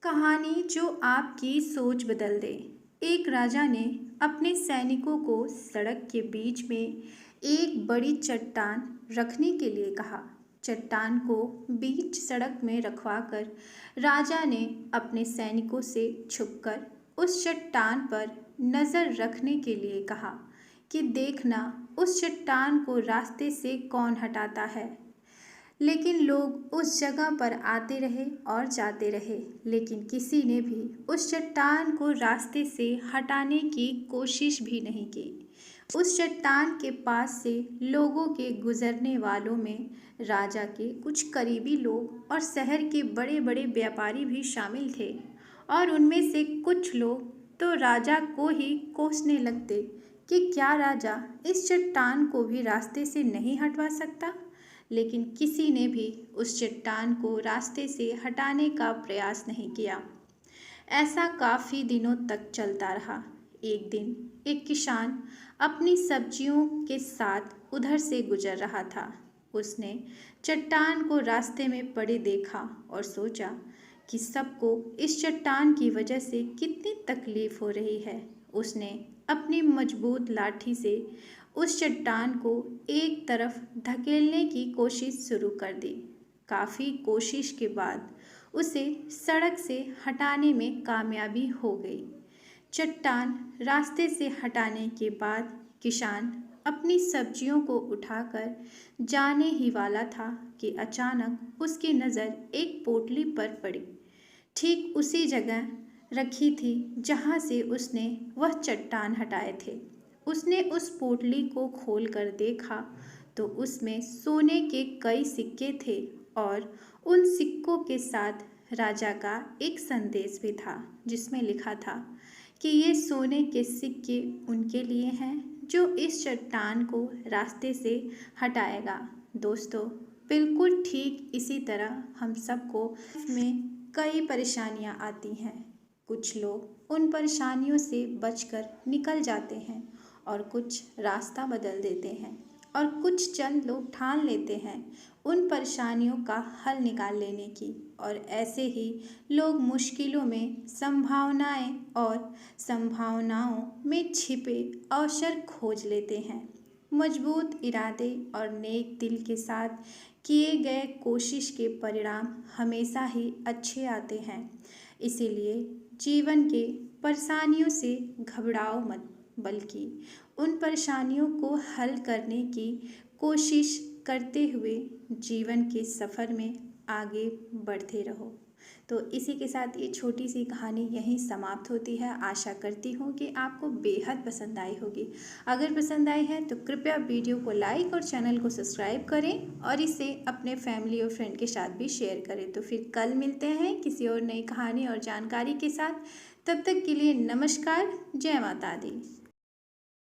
कहानी जो आपकी सोच बदल दे। एक राजा ने अपने सैनिकों को सड़क के बीच में एक बड़ी चट्टान रखने के लिए कहा। चट्टान को बीच सड़क में रखवाकर राजा ने अपने सैनिकों से छुपकर उस चट्टान पर नज़र रखने के लिए कहा कि देखना उस चट्टान को रास्ते से कौन हटाता है। लेकिन लोग उस जगह पर आते रहे और जाते रहे, लेकिन किसी ने भी उस चट्टान को रास्ते से हटाने की कोशिश भी नहीं की। उस चट्टान के पास से लोगों के गुजरने वालों में राजा के कुछ करीबी लोग और शहर के बड़े बड़े व्यापारी भी शामिल थे, और उनमें से कुछ लोग तो राजा को ही कोसने लगते कि क्या राजा इस चट्टान को भी रास्ते से नहीं हटवा सकता। लेकिन किसी ने भी उस चट्टान को रास्ते से हटाने का प्रयास नहीं किया। ऐसा काफ़ी दिनों तक चलता रहा। एक दिन एक किसान अपनी सब्जियों के साथ उधर से गुजर रहा था। उसने चट्टान को रास्ते में पड़े देखा और सोचा कि सबको इस चट्टान की वजह से कितनी तकलीफ हो रही है। उसने अपनी मजबूत लाठी से उस चट्टान को एक तरफ धकेलने की कोशिश शुरू कर दी। काफ़ी कोशिश के बाद उसे सड़क से हटाने में कामयाबी हो गई। चट्टान रास्ते से हटाने के बाद किसान अपनी सब्जियों को उठाकर जाने ही वाला था कि अचानक उसकी नज़र एक पोटली पर पड़ी। ठीक उसी जगह रखी थी जहाँ से उसने वह चट्टान हटाए थे। उसने उस पोटली को खोलकर देखा तो उसमें सोने के कई सिक्के थे, और उन सिक्कों के साथ राजा का एक संदेश भी था जिसमें लिखा था कि ये सोने के सिक्के उनके लिए हैं जो इस चट्टान को रास्ते से हटाएगा। दोस्तों, बिल्कुल ठीक इसी तरह हम सबको में कई परेशानियां आती हैं। कुछ लोग उन परेशानियों से बचकर निकल जाते हैं और कुछ रास्ता बदल देते हैं, और कुछ चंद लोग ठान लेते हैं उन परेशानियों का हल निकाल लेने की, और ऐसे ही लोग मुश्किलों में संभावनाओं में छिपे अवसर खोज लेते हैं। मजबूत इरादे और नेक दिल के साथ किए गए कोशिश के परिणाम हमेशा ही अच्छे आते हैं। इसीलिए जीवन के परेशानियों से घबराओ मत, बल्कि उन परेशानियों को हल करने की कोशिश करते हुए जीवन के सफ़र में आगे बढ़ते रहो। तो इसी के साथ ये छोटी सी कहानी यहीं समाप्त होती है। आशा करती हूँ कि आपको बेहद पसंद आई होगी। अगर पसंद आई है तो कृपया वीडियो को लाइक और चैनल को सब्सक्राइब करें, और इसे अपने फैमिली और फ्रेंड के साथ भी शेयर करें। तो फिर कल मिलते हैं किसी और नई कहानी और जानकारी के साथ। तब तक के लिए नमस्कार। जय माता दी।